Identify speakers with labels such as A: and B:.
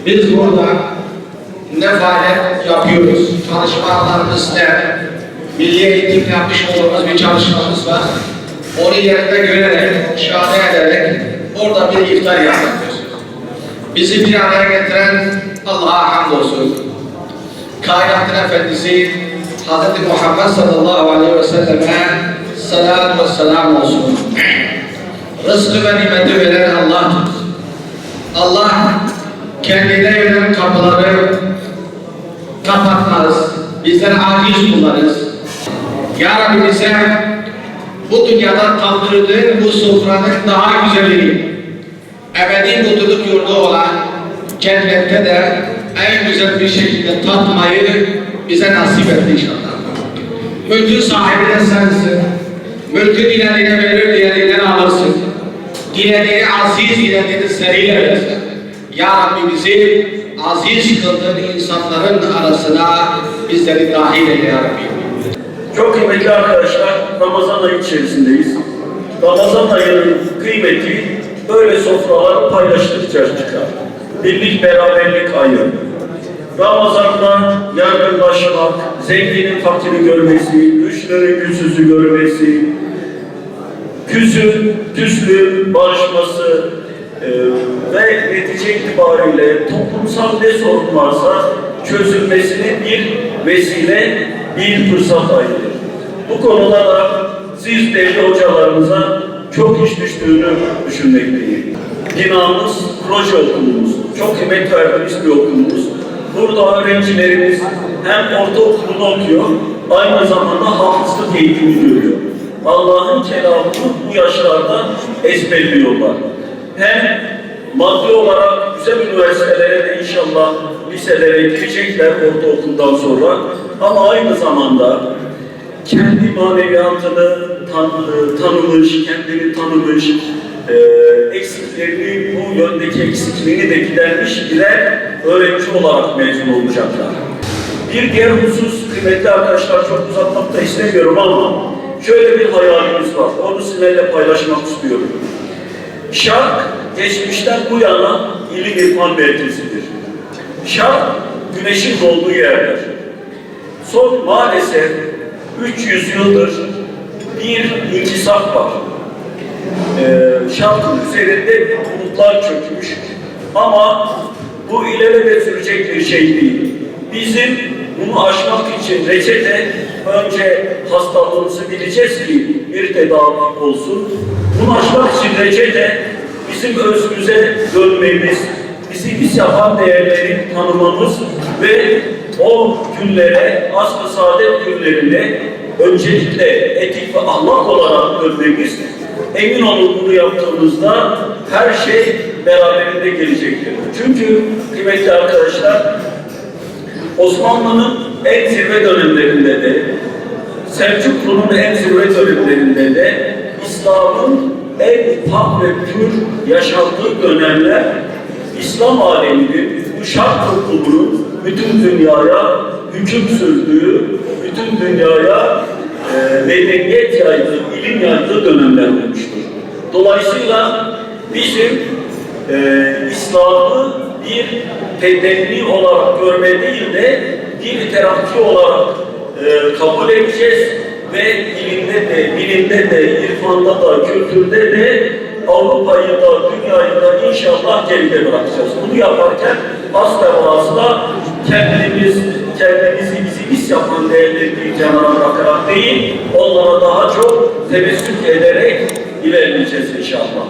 A: Biz burada ne faaliyet yapıyoruz? Çalışmalarımız ne? Milli eğitim yapmış olduğumuz bir çalışmamız var. Onu yerinde görerek, şahane ederek orada bir iftar yapıyoruz. Bizi bir araya getiren Allah'a hamdolsun. Kainatın Efendisi Hz. Muhammed sallallahu aleyhi ve selleme salat ve selam olsun. Rızkı ve nimeti veren Allah'tır. Allah kendine yönelen kapıları kapatmaz. Bizler aciz kullarız. Ya Rabbi bize bu dünyada tandırdığın bu sofranın daha güzelini, ebedi mutluluk yurdu olan cennette de en güzel bir şekilde tatmayı bize nasip et inşallah. Mülkün sahibi de sensin. Mülkü dilediğine verir, dilediğinden alırsın. Dilediğini aziz, dilediğini seriyle verirsin. Ya Rabbi bizi aziz kıldığın insanların arasına bizleri dahil eyle Ya Rabbi.
B: Çok kıymetli arkadaşlar, Ramazan ayı içerisindeyiz. Ramazan ayının kıymeti böyle sofralar paylaştıkça çıkar. Birlik, beraberlik ayı. Ramazan'da yardımlaşmak, zenginin fakiri görmesi, güçlünün güçsüzü görmesi, küslüğün barışması ve netice itibariyle toplumsal ne sorun varsa çözülmesine bir vesile, bir fırsat ayırır. Bu konuda siz değerli hocalarımıza çok iş düştüğünü düşünmekteyim. Binamız proje okulumuz, çok kıymet verdiğimiz bir okulumuz. Burada öğrencilerimiz hem ortaokulunu okuyor, aynı zamanda hafızlık eğitimi görüyor. Allah'ın kelamını bu yaşlarda ezberliyorlar. Hem maddi olarak güzel üniversitelere de inşallah liselere girecekler ortaokuldan sonra. Ama aynı zamanda kendi maneviyatını tanımış, kendini tanımış, eksiklerini, bu yöndeki eksikliğini de gidermiş birer öğrenci olarak mezun olacaklar. Bir diğer husus, kıymetli arkadaşlar, çok uzatmak da istemiyorum ama şöyle bir hayalimiz var. Onu sizinle paylaşmak istiyorum. Şark, geçmişten bu yana ilim irfan merkezidir. Şark, güneşin doğduğu yerdir. Son maalesef 300 yıldır bir inkisaf var. Şarkın üzerinde bulutlar çökmüş. Ama bu ilelebet sürecek bir şey değil. Bizim bunu aşmak için reçete, önce hastalığımızı bileceğiz ki bir tedavi olsun. Bunu aşmak için reçete, bizim özümüze dönmemiz, bizi biz yapan değerleri tanımamız ve o günlere, asr-ı saadet günlerine öncelikle etik ve ahlak olarak dönmemiz, emin olun bunu yaptığımızda her şey beraberinde gelecektir. Çünkü kıymetli arkadaşlar, Osmanlı'nın en zirve dönemlerinde de, Selçuklu'nun en zirve dönemlerinde de, İslam'ın en pak ve pür yaşandığı dönemler, İslam aleminin, bu şark toplumunun bütün dünyaya hüküm sürdüğü, bütün dünyaya medeniyet yaydığı, ilim yaydığı dönemler olmuştur. Dolayısıyla bizim İslam'ı bir tedenni olarak görme değil de bir terakki olarak kabul edeceğiz ve ilimde de, bilimde de, irfanda da, kültürde de Avrupa'yı da, dünyayı da inşallah geride bırakacağız. Bunu yaparken asla ve asla kendimizi bizi biz yapan değerleri bir kenara bırakarak değil, onlara daha çok tebessüm ederek ilerleyeceğiz inşallah.